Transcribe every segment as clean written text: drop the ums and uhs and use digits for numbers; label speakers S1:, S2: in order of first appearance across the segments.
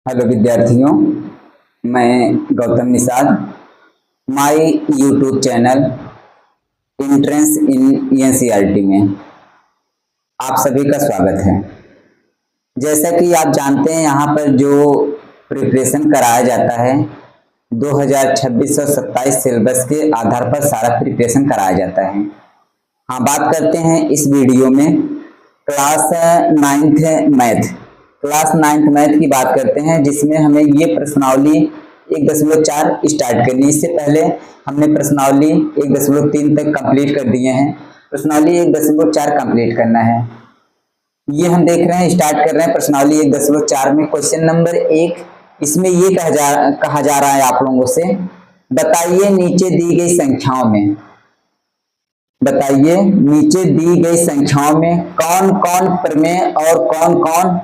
S1: Hello विद्यार्थियों, मैं Gautam Nishad. My YouTube channel entrance in NCERT में आप सभी का स्वागत है। जैसा कि आप जानते हैं, यहाँ पर जो प्रिपरेशन कराया जाता है 2026 और 27 सिलेबस के आधार पर सारा प्रिपरेशन कराया जाता है। हाँ, बात करते हैं इस वीडियो में क्लास 9th मैथ की बात करते हैं, जिसमें हमें ये प्रश्नावली 1.4 स्टार्ट करनी है। इससे पहले हमने प्रश्नावली 1.3 तक कंप्लीट कर दिए हैं। प्रश्नावली 1.4 कंप्लीट करना है। ये हम देख रहे हैं, स्टार्ट कर रहे हैं प्रश्नावली 1.4 में। क्वेश्चन नंबर 1, इसमें ये कहा जा रहा है आप लोगों से, बताइए नीचे दी गई संख्याओं में कौन कौन प्रमेय और कौन कौन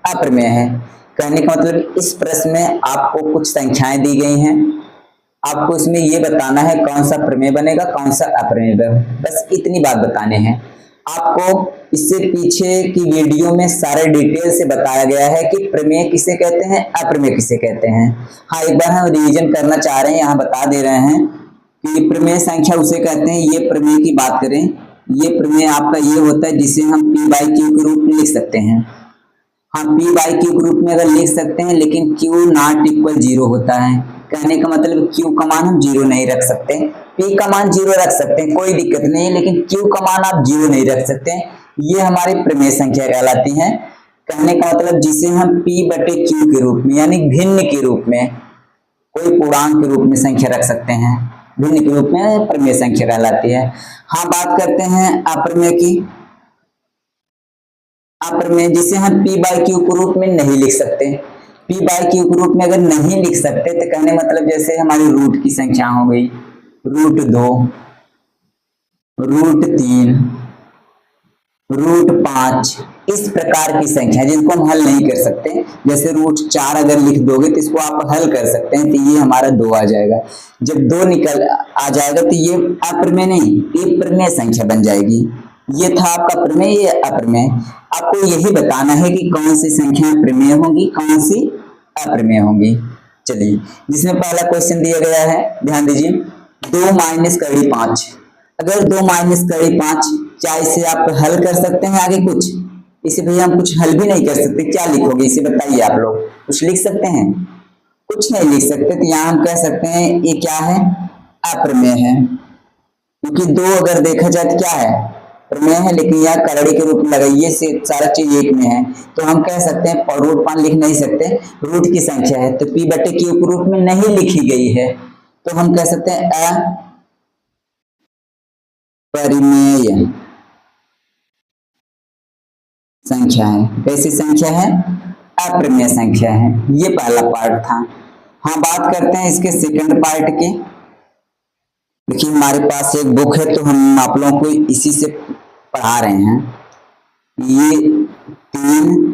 S1: अप्रमेय है। कहने का मतलब इस प्रश्न में आपको कुछ संख्याएं दी गई हैं, आपको इसमें ये बताना है कौन सा प्रमेय बनेगा, कौन सा अप्रमेय बनेगा। बस इतनी बात बताने हैं आपको। इससे पीछे की वीडियो में सारे डिटेल से बताया गया है कि प्रमेय किसे कहते हैं, अप्रमेय किसे कहते हैं। हाँ, एक बार हम रिवीजन करना चाह रहे हैं, यहाँ बता दे रहे हैं कि प्रमेय संख्या उसे कहते हैं। ये प्रमेय की बात करें, ये प्रमेय आपका ये होता है जिसे हम P/Q के रूप में लिख सकते हैं। हाँ, P/Q के रूप में अगर लिख सकते हैं, लेकिन Q नॉट इक्वल 0 होता है। कहने का मतलब Q का मान हम 0 नहीं रख सकते। P का मान 0 रख सकते हैं, कोई दिक्कत नहीं है, लेकिन Q का मान आप 0 नहीं रख सकते। ये हमारी प्रमेय संख्या कहलाती है। कहने का मतलब जिसे हम P/Q के रूप में, यानी भिन्न के रूप में, कोई पूर्णांक के रूप में संख्या रख सकते हैं, भिन्न के रूप में प्रमेय संख्या कहलाती है। हाँ, बात करते हैं अप्रमेय की। अप्रमेय जिसे हम P/Q के रूप में नहीं लिख सकते। P/Q के रूप में अगर नहीं लिख सकते तो कहने मतलब जैसे हमारी रूट की संख्या हो गई, √2, √3, √5, इस प्रकार की संख्या जिनको हम हल नहीं कर सकते। जैसे √4 अगर लिख दोगे तो इसको आप हल कर सकते हैं, तो ये हमारा 2 आ जाएगा। जब 2 निकल आ जाएगा तो ये अप्रमेय नहीं, ये प्रमेय संख्या बन जाएगी। ये था आपका प्रमेय, ये अप्रमेय। आपको यही बताना है कि कौन सी संख्या प्रमेय होंगी, कौन सी अप्रमेय होंगी। चलिए, जिसमें पहला क्वेश्चन दिया गया है, ध्यान दीजिए, 2 माइनस कड़ी 5। अगर 2 माइनस कड़ी 5, क्या इसे आप हल कर सकते हैं? आगे कुछ इसे भैया हम कुछ हल भी नहीं कर सकते, क्या लिखोगे इसे बताइए। आप लोग कुछ लिख सकते हैं? कुछ नहीं लिख सकते। तो यहाँ हम कह सकते हैं ये क्या है, अप्रमेय है। क्योंकि 2 अगर देखा जाए तो क्या है, प्रमेय है, लेकिन यह करड़ी के रूप में लगाइए से सारा चीज एक में है, तो हम कह सकते हैं √5 लिख नहीं सकते, रूट की संख्या है तो P/Q के रूप में नहीं लिखी गई है, तो हम कह सकते हैं अपरिमेय संख्या है। कैसी संख्या है? अप्रमेय संख्या है। ये पहला पार्ट था। हाँ, बात करते हैं इसके सेकंड पार्ट की। देखिए, हमारे पास एक बुक है तो हम आप लोगों को इसी से पढ़ा रहे हैं। ये 3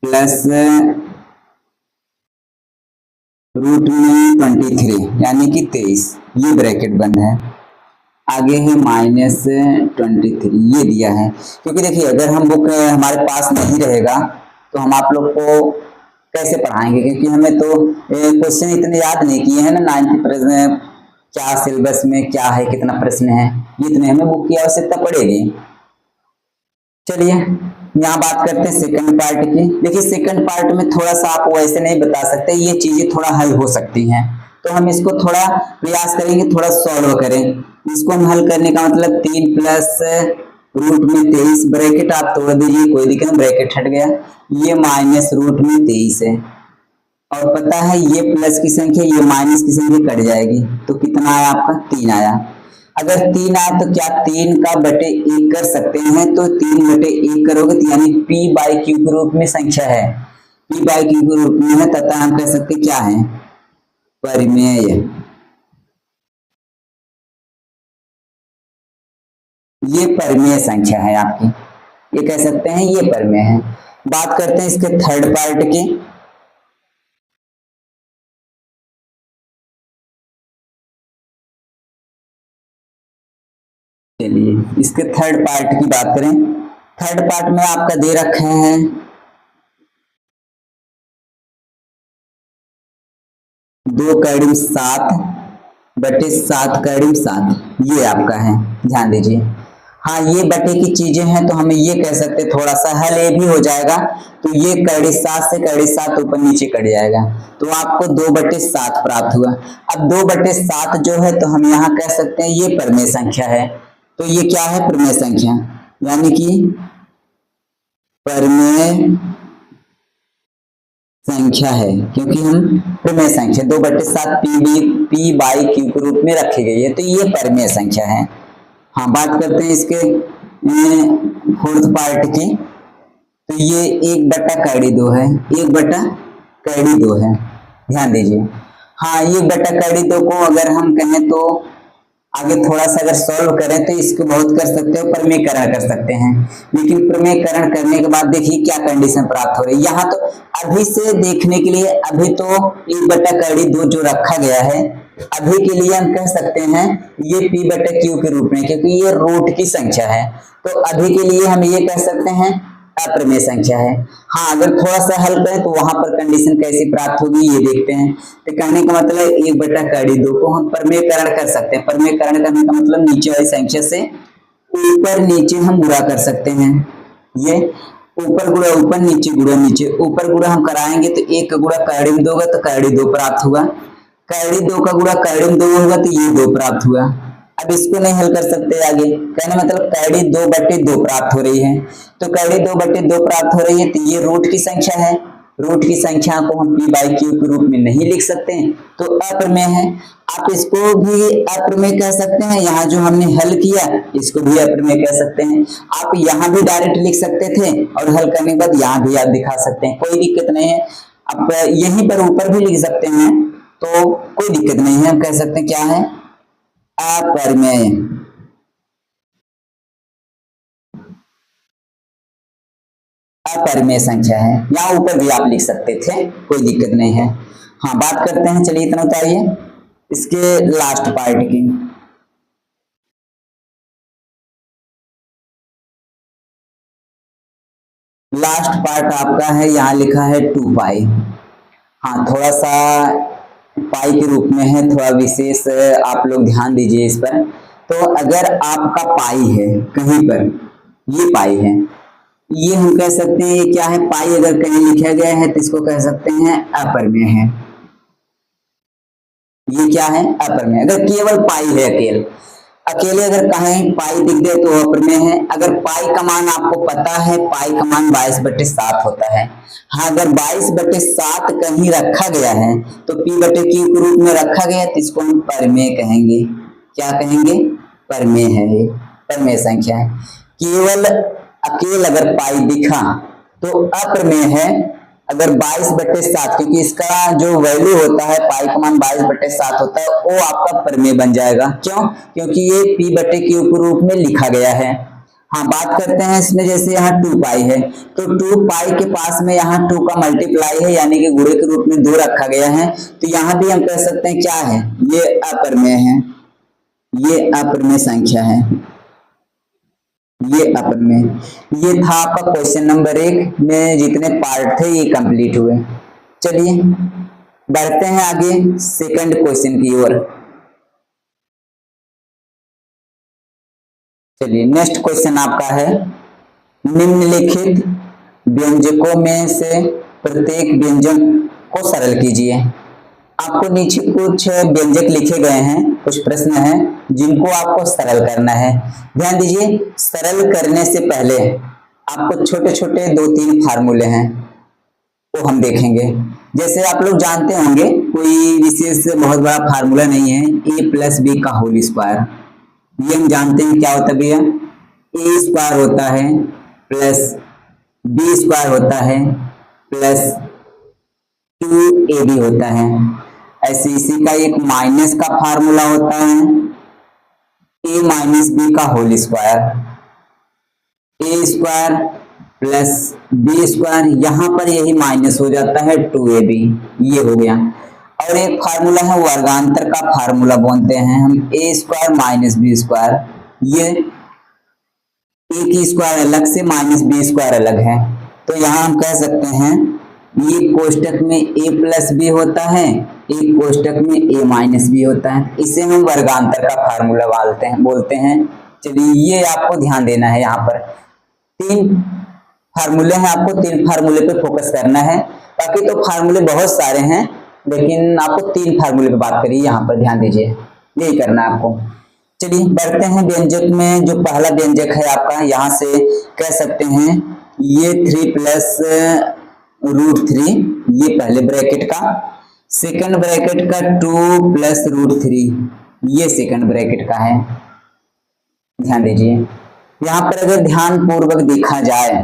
S1: प्लस √23 यानी कि 23, ये ब्रैकेट बंद है। आगे है -23, ये दिया है। क्योंकि देखिए, अगर हम बुक हमारे पास नहीं रहेगा तो हम आप लोग को कैसे पढ़ाएंगे, क्योंकि हमें तो क्वेश्चन इतने याद नहीं किए हैं ना। 9th प्रश्न क्या सिलेबस में क्या है, कितना प्रश्न है, इतने हमें बुक की आवश्यकता पड़ेगी। चलिए, यहाँ बात करते हैं सेकंड पार्ट की। देखिए, सेकंड पार्ट में थोड़ा सा आप वैसे नहीं बता सकते, ये चीजें थोड़ा हल हो सकती हैं, तो हम इसको थोड़ा प्रयास करेंगे, थोड़ा सॉल्व करें। इसको हम हल करने का मतलब 3 प्लस √23, ब्रैकेट आप तोड़ दीजिए, कोई दिक्कत नहीं, ब्रैकेट हट गया। ये माइनस √23 है, और पता है ये प्लस की संख्या, ये माइनस की संख्या कट जाएगी, तो कितना आया आपका? 3 आया। अगर 3 आया तो क्या 3 का बटे 1 कर सकते हैं? तो 3/1 करोगे तो यानी P/Q के रूप में संख्या है, P/Q के रूप में है, तथा हम कह सकते क्या है? परिमेय। ये परिमेय संख्या है आपकी, ये कह सकते हैं ये परिमेय है। बात करते हैं इसके थर्ड पार्ट की। चलिए, इसके थर्ड पार्ट की बात करें। थर्ड पार्ट में आपका दे रखे हैं 2 करीब 7 बटे 7 करीब 7, ये आपका है, ध्यान दीजिए। हाँ, ये बटे की चीजें हैं तो हमें ये कह सकते, थोड़ा सा हल ये भी हो जाएगा, तो ये कड़ी 7 से कड़ी 7 ऊपर नीचे कट जाएगा, तो आपको 2/7 प्राप्त हुआ। अब 2/7 जो है तो हम यहाँ कह सकते हैं ये परिमेय संख्या है, तो ये क्या है, परिमेय संख्या, यानी कि परिमेय संख्या है, क्योंकि हम परिमेय संख्या 2/7 पी बाई क्यू के रूप में रखी गई है, तो ये परिमेय संख्या है। हाँ, बात करते हैं इसके 4th पार्ट की, तो ये 1/2 है, 1/2 है, ध्यान दीजिए। हाँ, 1/2 को अगर हम कहें तो आगे थोड़ा सा अगर सॉल्व करें तो इसको बहुत कर सकते हो, प्रमेयकरण कर सकते हैं, लेकिन प्रमेयकरण करने के बाद देखिए क्या कंडीशन प्राप्त हो रही है। यहाँ तो अभी से देखने के लिए अभी तो 1/2 जो रखा गया है, अभी के लिए हम कह सकते हैं ये p/q के रूप में, क्योंकि ये रूट की संख्या है, तो अभी के लिए हम ये कह सकते हैं अप्रमेय संख्या है। हाँ, अगर थोड़ा सा हल करें तो वहां पर कंडीशन कैसी प्राप्त होगी ये देखते हैं। तो कहने का मतलब 1/2 को हम प्रमेयकरण कर सकते हैं। प्रमेयकरण करने का मतलब नीचे वाली संख्या से ऊपर नीचे हम गुणा कर सकते हैं। ये ऊपर गुणा ऊपर, नीचे गुणा नीचे, ऊपर गुणा हम कराएंगे तो 1 का गुणा कड़ी 2 होगा तो कड़ी 2 प्राप्त हुआ, कड़ी 2 का गुणा कड़ी 2 होगा तो ये 2 प्राप्त हुआ। अब इसको नहीं हल कर सकते आगे, कहने मतलब कड़ी 2/2 प्राप्त हो रही है, तो कड़ी 2/2 प्राप्त हो रही है, तो ये रूट की संख्या है। रूट की संख्या को हम p/q के रूप में नहीं लिख सकते, तो अप्रमेय है। आप इसको भी अप्रमेय कह सकते हैं, यहाँ जो हमने हल किया इसको भी अप्रमेय कह सकते हैं। आप यहाँ भी डायरेक्ट लिख सकते थे और हल करने के बाद यहाँ भी आप दिखा सकते हैं, कोई दिक्कत नहीं है। आप यहीं पर ऊपर भी लिख सकते हैं, तो कोई दिक्कत नहीं है। हम कह सकते हैं क्या है, अपरिमेय। अपरिमेय संख्या है, यहाँ ऊपर भी आप लिख सकते थे, कोई दिक्कत नहीं है। हाँ, बात करते हैं, चलिए इतना उतारिए इसके लास्ट पार्ट की। लास्ट पार्ट आपका है, यहाँ लिखा है 2 पाई। हाँ, थोड़ा सा पाई के रूप में है, थोड़ा विशेष आप लोग ध्यान दीजिए इस पर। तो अगर आपका पाई है कहीं पर, ये पाई है, ये हम कह सकते हैं ये क्या है, पाई अगर कहीं लिखा गया है तो इसको कह सकते हैं अपरिमेय है। ये क्या है, अपरिमेय। अगर केवल पाई है, अकेले अगर कहीं पाई दिख दे तो अपरिमेय है। अगर पाई का मान आपको पता है, पाई का मान 22/7 होता है। हाँ, अगर 22/7 कहीं रखा गया है तो p/q के रूप में रखा गया तो इसको हम परिमेय कहेंगे। क्या कहेंगे, परिमेय है, ये परिमेय संख्या है। केवल अकेले अगर पाई दिखा तो अप्रमेय है। अगर 22/7, क्योंकि इसका जो वैल्यू होता है, पाई का मान 22/7 होता है, वो आपका परिमेय बन जाएगा। क्यों, क्योंकि ये p/q के रूप में लिखा गया है। हाँ, बात करते हैं इसमें, जैसे यहाँ 2 पाई है तो 2 पाई के पास में यहाँ 2 का मल्टीप्लाई है, यानी कि गुणे के रूप में 2 रखा गया है, तो यहाँ भी हम कह सकते हैं क्या है, ये अपरिमेय है, ये अपरिमेय संख्या है, ये अपरिमेय। ये था आपका क्वेश्चन नंबर 1 में जितने पार्ट थे ये कंप्लीट हुए। चलिए बढ़ते हैं आगे सेकंड क्वेश्चन की ओर। चलिए नेक्स्ट क्वेश्चन आपका है, निम्नलिखित व्यंजकों में से प्रत्येक व्यंजक को सरल कीजिए। आपको नीचे कुछ व्यंजक लिखे गए हैं, कुछ प्रश्न हैं जिनको आपको सरल करना है। ध्यान दीजिए, सरल करने से पहले आपको छोटे छोटे 2-3 फार्मूले हैं वो हम देखेंगे। जैसे आप लोग जानते होंगे, कोई विशेष बहुत बड़ा फार्मूला नहीं है, a+b का होल स्क्वायर। ये हम जानते हैं क्या होता है भैया, a² होता है प्लस b² होता है प्लस 2ab होता है। ऐसे इसी का एक माइनस का फार्मूला होता है, a-b का whole square, a² plus b², यहां पर यही माइनस हो जाता है 2ab, ये हो गया। और एक फार्मूला है वर्गांतर का फार्मूला बोलते हैं हम, a² माइनस b², ये a की स्क्वायर अलग से माइनस b² अलग है, तो यहां हम कह सकते हैं ये कोष्टक में a+b होता है, एक कोष्टक में a माइनस बी होता है, इसे हम वर्गांतर का फार्मूला बोलते हैं। चलिए ये आपको ध्यान देना है, यहाँ पर 3 फार्मूले हैं, आपको 3 फार्मूले पे फोकस करना है। बाकी तो फार्मूले बहुत सारे हैं, लेकिन आपको 3 फार्मूले पे बात करिए, यहाँ पर ध्यान दीजिए, यही करना है आपको। चलिए बढ़ते हैं व्यंजक में। जो पहला व्यंजक है आपका, यहाँ से कह सकते हैं ये 3 प्लस √3, ये पहले ब्रैकेट का। सेकंड ब्रैकेट का 2 प्लस √3, ये सेकंड ब्रैकेट का है। ध्यान दीजिए, यहाँ पर अगर ध्यान पूर्वक देखा जाए,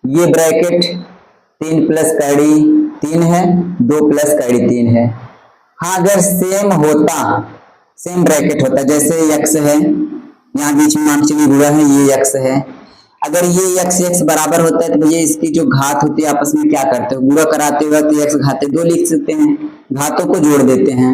S1: ये ब्रैकेट 3 प्लस कड़ी 3 है, 2 प्लस कड़ी 3 है। हाँ अगर सेम होता, सेम ब्रैकेट होता, जैसे x है, यहाँ बीच में मान चलिए गुणा है, ये x है। अगर ये x बराबर होता है तो भैया इसकी जो घात होती है आपस में क्या करते हो, गुणा कराते हुए तो x घाते 2 लिख सकते हैं, घातों को जोड़ देते हैं।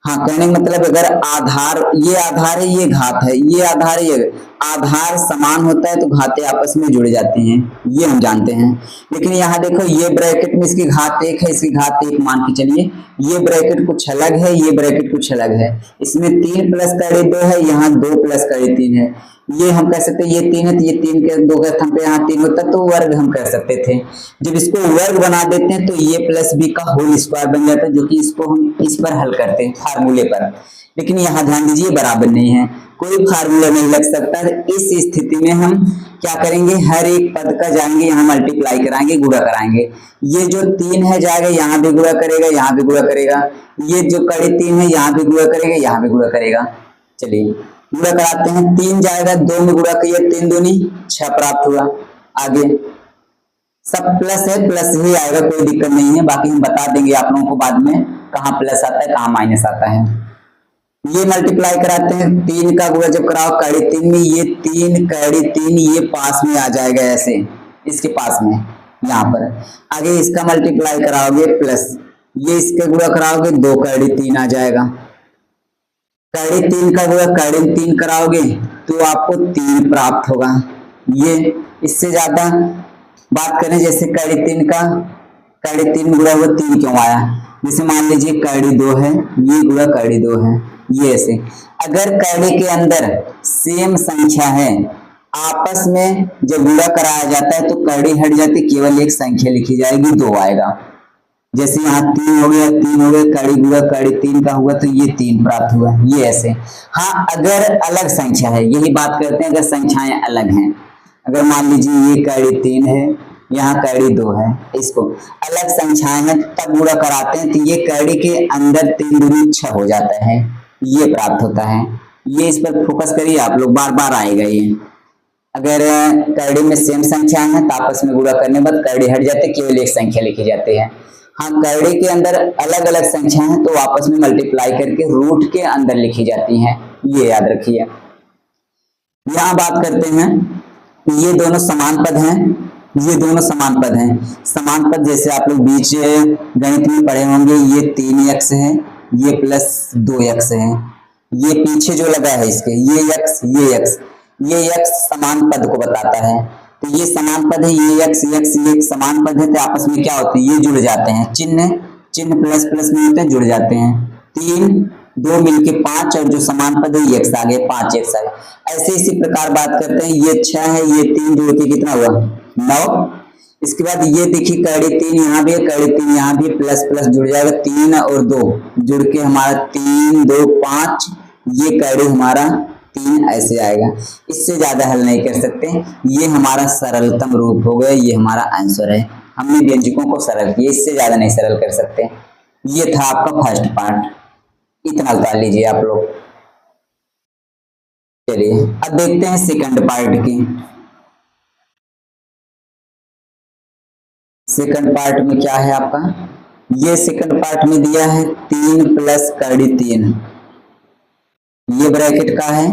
S1: हाँ कहने का मतलब अगर आधार, ये आधार है, ये घात है, ये आधार है, ये आधार समान होता है तो घातें आपस में जुड़ जाती हैं, ये हम जानते हैं। लेकिन यहाँ देखो ये ब्रैकेट में इसकी घात 1 है, इसकी घात 1 मान के चलिए, ये ब्रैकेट कुछ अलग है, ये ब्रैकेट कुछ अलग है। इसमें 3 प्लस कड़ी 2 है, यहाँ 2 प्लस कड़ी 3 है। ये हम कह सकते हैं ये 3 है तो ये 3 के 2 के स्थान पे यहाँ 3 होता तो वर्ग हम कर सकते थे। जब इसको वर्ग बना देते हैं तो ये प्लस बी का होल स्क्वायर बन जाता है, जो कि इसको हम इस पर हल करते हैं फार्मूले पर। लेकिन यहाँ ध्यान दीजिए बराबर नहीं है, कोई फार्मूला नहीं लग सकता। इस स्थिति में हम क्या करेंगे, हर एक पद का जाएंगे यहाँ मल्टीप्लाई कराएंगे, गुणा कराएंगे। ये जो 3 है जाएगा यहाँ भी गुणा करेगा, यहाँ भी गुणा करेगा। ये जो कड़ी 3 है यहाँ भी गुणा करेगा, यहाँ भी गुणा करेगा। चलिए गुणा कराते हैं, 3 जाएगा, 2 में गुणा किया, 3 दूनी 6 प्राप्त हुआ। आगे सब प्लस है, प्लस ही आएगा, कोई दिक्कत नहीं है। बाकी हम बता देंगे आप लोगों को बाद में कहाँ प्लस आता है कहाँ माइनस आता है। ये मल्टीप्लाई कराते हैं, 3 का गुणा जब कराओ कड़ी 3 में, ये 3 कड़ी 3 ये पास में आ जाएगा, ऐसे इसके पास में यहाँ पर। आगे इसका मल्टीप्लाई कराओगे प्लस, ये इसके गुणा कराओगे 2 कड़ी 3 आ जाएगा। कड़ी 3 का गुणा कड़ी 3 कराओगे तो आपको 3 प्राप्त होगा। ये इससे ज्यादा बात करें, जैसे कड़ी 3 का कड़ी 3 गुणा हुआ 3 क्यों आया, जैसे मान लीजिए कड़ी 2 है, ये गुणा कड़ी 2 है, ये ऐसे। अगर कड़ी के अंदर सेम संख्या है, आपस में जब गुणा कराया जाता है तो कड़ी हट जाती, केवल एक संख्या लिखी जाएगी, 2 आएगा। जैसे यहाँ 3 हो गया, 3 हो गया, कड़ी गुणा कड़ी 3 का हुआ तो ये 3 प्राप्त हुआ, ये ऐसे। हाँ अगर अलग संख्या है, यही बात करते हैं, अगर संख्याएं अलग हैं, अगर मान लीजिए ये कड़ी 3 है, यहाँ कड़ी 2 है, इसको अलग संख्याएं हैं तब गुणा कराते हैं तो ये कड़ी के अंदर 3 दूनी 6 हो जाता है, ये प्राप्त होता है। ये इस पर फोकस करिए आप लोग, बार बार आएगा ये। अगर कड़ी में सेम संख्या है तो आपस में गुणा करने के बाद कड़ी हट जाते, केवल एक संख्या लिखी जाती है। हाँ कड़ी के अंदर अलग अलग संख्या है तो आपस में मल्टीप्लाई करके रूट के अंदर लिखी जाती हैं, ये याद रखिए। यहाँ बात करते हैं, ये दोनों समान पद हैं, ये दोनों समान पद हैं। समान पद जैसे आप लोग बीच गणित में पढ़े होंगे, ये 3x है, ये प्लस 2x है, ये पीछे जो लगा है इसके, ये x समान पद को बताता है। तो ये समान पद है, ये x ये समान पद है तो आपस में क्या होते हैं, ये जुड़ जाते हैं, चिन्ह प्लस प्लस में होते हैं, जुड़ जाते हैं। 3 2 मिलके 5 और जो समान पद है ये x आ गए, 5x आ गए। ऐसे इसी प्रकार बात करते हैं, ये 6 है, ये 3 जोड़ के कितना हुआ 9। इसके बाद ये देखिए कड़ी 3 यहाँ भी है, कड़ी 3 यहाँ भी, प्लस प्लस जुड़ जाएगा, 3 और 2 जुड़ के हमारा 3 2 5, ये कड़ी हमारा 3 ऐसे आएगा। इससे ज्यादा हल नहीं कर सकते, ये हमारा सरलतम रूप हो गया, ये हमारा आंसर है। हमने व्यंजकों को सरल किया, इससे ज्यादा नहीं सरल कर सकते। ये था आपका फर्स्ट पार्ट, इतना उतार लीजिए आप लोग। चलिए अब देखते हैं सेकंड पार्ट की। सेकंड पार्ट में क्या है आपका, ये सेकंड पार्ट में दिया है 3 प्लस कड़ी 3, ये ब्रैकेट का है,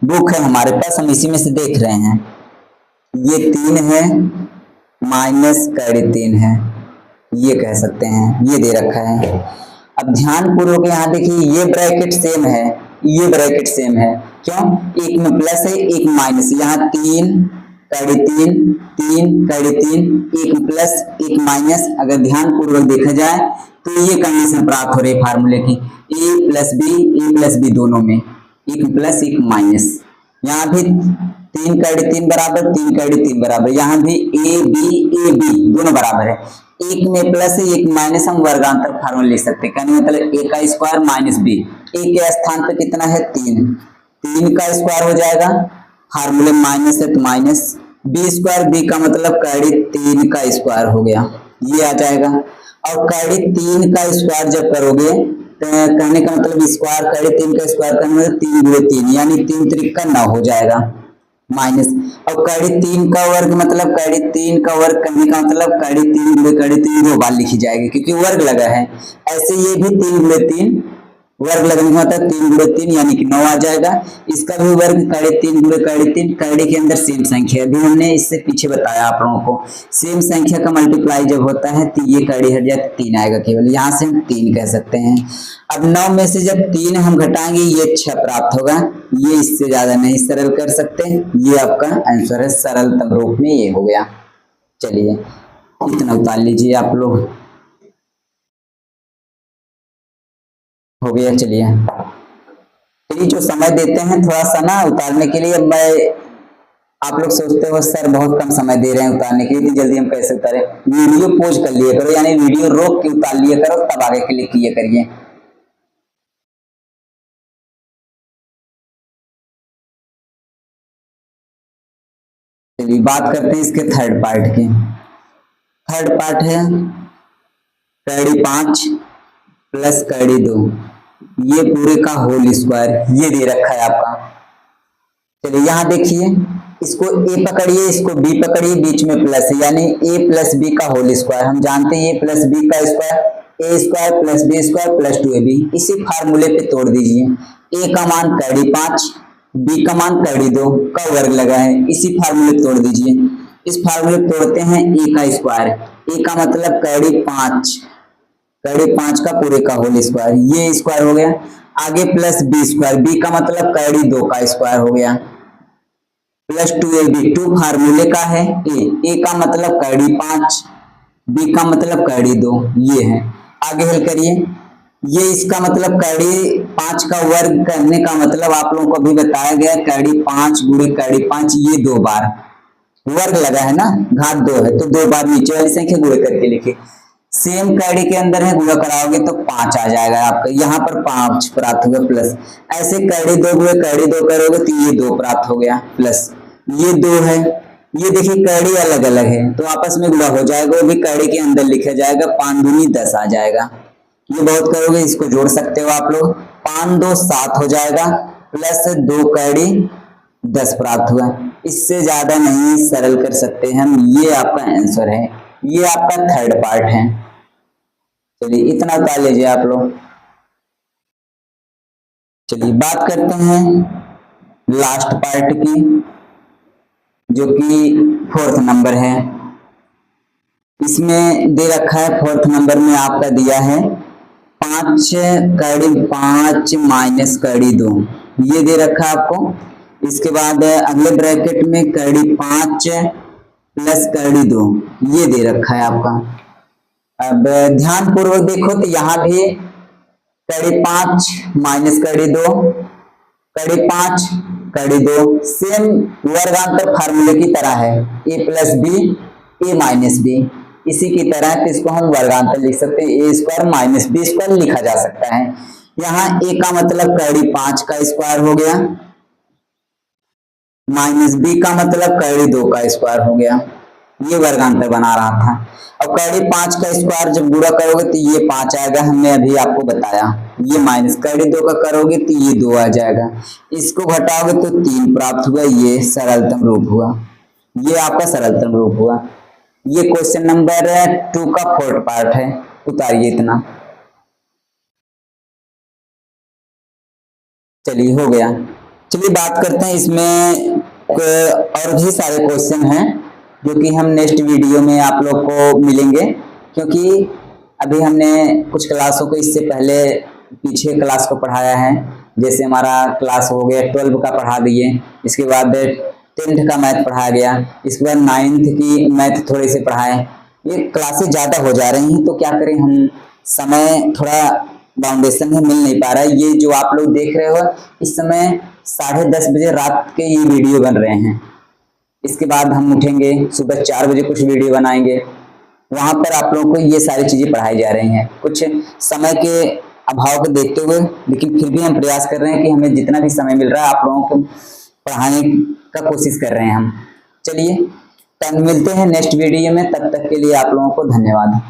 S1: बुक है हमारे पास, हम इसी में से देख रहे हैं। ये 3 है माइनस कड़ी 3 है, ये कह सकते हैं, ये दे रखा है। अब ध्यान पूर्वक यहाँ देखिए, ये ब्रैकेट सेम है, ये ब्रैकेट सेम है, क्यों, एक में प्लस है एक माइनस, यहाँ 3 कड़ी तीन, तीन कड़ी तीन, एक प्लस एक माइनस, अगर ध्यान पूर्वक देखा जाए तो ये कंडीशन प्राप्त हो रही फार्मूले की, ए प्लस बी दोनों में, एक प्लस एक माइनस। यहाँ भी तीन कड़ी तीन बराबर, तीन कड़ी तीन बराबर, यहाँ भी ए बी दोनों बराबर है, एक में प्लस है एक माइनस, हम वर्गांतर फार्मूला लिख सकते हैं, कहने मतलब ए का स्क्वायर माइनस बी, ए के स्थान पर कितना है तीन, तीन का स्क्वायर हो जाएगा, फार्मूले माइनस है तो माइनस, बी स्क्वायर, बी का मतलब कड़ी तीन का स्क्वायर हो गया, ये आ जाएगा। और कड़ी तीन का स्क्वायर जब करोगे तो कहने का मतलब स्क्वायर, कड़ी तीन का स्क्वायर करने में तीन गुणे तीन यानी तीन त्रिका 9 हो जाएगा माइनस, और कड़ी तीन का वर्ग मतलब कड़ी तीन का वर्ग करने का मतलब कड़ी तीन गुणे कड़ी तीन 2 बार लिखी जाएगी क्योंकि वर्ग लगा है। ऐसे ये भी तीन गुणे तीन वर्ग लगने का मतलब तीन गुणे तीन यानी कि 9 आ जाएगा। इसका भी वर्ग कड़ी तीन गुणे कड़ी तीन, कड़ी के अंदर सेम संख्या, अभी हमने इससे पीछे बताया आप लोगों को, सेम संख्या का मल्टीप्लाई जब होता है तो ये कड़ी हट जाए, तीन आएगा केवल, यहाँ से हम तीन कह सकते हैं। अब 9 में से जब तीन हम घटाएंगे ये 6 प्राप्त होगा, ये इससे ज्यादा नहीं सरल कर सकते, ये आपका आंसर है सरलतम रूप में, ये हो गया। चलिए इतना उतार लीजिए आप लोग, हो गया। चलिए जो समय देते हैं थोड़ा सा ना उतारने के लिए, मैं आप लोग सोचते हो सर बहुत कम समय दे रहे हैं उतारने के लिए, इतनी जल्दी हम कैसे उतारे, वीडियो पॉज कर लिया करो, यानी वीडियो रोक के उतार लिया करो, तब आगे क्लिक किया करिए। चलिए बात करते हैं इसके थर्ड पार्ट की। थर्ड पार्ट है कड़ी 5 प्लस कड़ी 2, ये पूरे का होल स्क्वायर, ये दे रखा है आपका। चलिए यहाँ देखिए, इसको ए पकड़िए, इसको बी पकड़िए, बीच में प्लस है यानी ए प्लस बी का होल स्क्वायर, हम जानते हैं ए प्लस बी का square, A square plus B square plus 2ab, इसी फार्मूले पे तोड़ दीजिए। ए का मान कड़ी 5, बी का मान कड़ी 2 का वर्ग लगा है, इसी फार्मूले तोड़ दीजिए। इस फार्मूले तोड़ते हैं ए का स्क्वायर, ए का मतलब कड़ी 5, कड़ी 5 का पूरे का होल स्क्वायर, ये स्क्वायर हो गया। आगे प्लस बी स्क्वायर, बी का मतलब कड़ी 2 का स्क्वायर हो गया, प्लस 2ab, 2 फार्मूले का है, ए का मतलब कड़ी 5, बी का मतलब कड़ी 2, ये है। आगे हल करिए, ये इसका मतलब कड़ी 5 का वर्ग करने का मतलब आप लोगों को अभी बताया गया, कड़ी 5 गुणे कड़ी 5, ये 2 बार वर्ग लगा है ना, घात 2 है तो 2 बार नीचे वाली संख्या गुणे करके लिखे। सेम कड़ी के अंदर है, गुणा कराओगे तो 5 आ जाएगा आपका, यहाँ पर 5 प्राप्त होगा प्लस, ऐसे कड़ी 2 गुणे कड़ी 2 करोगे तो ये 2 प्राप्त हो गया प्लस, ये 2 है, ये देखिए कड़ी अलग अलग है तो आपस में गुणा हो जाएगा, वो भी कड़ी के अंदर लिखा जाएगा, 5 दूनी 10 आ जाएगा। ये बहुत करोगे, इसको जोड़ सकते हो आप लोग, 5 2 7 हो जाएगा, प्लस 2 कड़ी 10 प्राप्त हुआ, इससे ज्यादा नहीं सरल कर सकते हम, ये आपका आंसर है, ये आपका थर्ड पार्ट है। चलिए इतना उतार लीजिए आप लोग। चलिए बात करते हैं लास्ट पार्ट की, जो कि 4th नंबर है। इसमें दे रखा है 4th नंबर में आपका दिया है 5 कड़ी 5 माइनस कड़ी 2, ये दे रखा है आपको। इसके बाद अगले ब्रैकेट में कड़ी 5 प्लस कड़ी 2, ये दे रखा है आपका। अब ध्यान पूर्वक देखो तो यहाँ भी कड़ी 5 माइनस कड़ी 2, कड़ी 5 कड़ी 2, सेम वर्गांतर फार्मूले की तरह है, ए प्लस बी ए माइनस बी, इसी की तरह तो इसको हम वर्गांतर लिख सकते हैं, ए स्क्वायर माइनस बी स्क्वायर लिखा जा सकता है। यहाँ ए का मतलब कड़ी 5 का स्क्वायर हो गया, माइनस बी का मतलब कड़ी 2 का स्क्वायर हो गया, ये वर्गांतर बना रहा था। अब कड़ी 5 का स्क्वायर जब गुणा करोगे तो ये 5 आएगा, हमने अभी आपको बताया, ये माइनस कड़ी 2 का करोगे तो ये 2 आ जाएगा, इसको घटाओगे तो 3 प्राप्त हुआ, ये सरलतम रूप हुआ, ये आपका सरलतम रूप हुआ। ये क्वेश्चन नंबर 2 का 4th पार्ट है, उतारिए इतना। चलिए हो गया। चलिए बात करते हैं, इसमें और भी सारे क्वेश्चन हैं जो कि हम नेक्स्ट वीडियो में आप लोग को मिलेंगे, क्योंकि अभी हमने कुछ क्लासों को इससे पहले पीछे क्लास को पढ़ाया है, जैसे हमारा क्लास हो गया 12 का पढ़ा दिए, इसके बाद 10th का मैथ पढ़ाया गया, इसके बाद 9th की मैथ थोड़े से पढ़ाए। ये क्लासेस ज़्यादा हो जा रही हैं तो क्या करें हम, समय थोड़ा बाउंडेशन में मिल नहीं पा रहा है। ये जो आप लोग देख रहे हो इस समय 10:30 बजे रात के ये वीडियो बन रहे हैं। इसके बाद हम उठेंगे सुबह 4 बजे कुछ वीडियो बनाएंगे, वहां पर आप लोगों को ये सारी चीजें पढ़ाई जा रही हैं। कुछ समय के अभाव को देखते हुए, लेकिन फिर भी हम प्रयास कर रहे हैं कि हमें जितना भी समय मिल रहा है आप लोगों को पढ़ाने का कोशिश कर रहे हैं हम। चलिए तब मिलते हैं नेक्स्ट वीडियो में, तब तक के लिए आप लोगों को धन्यवाद।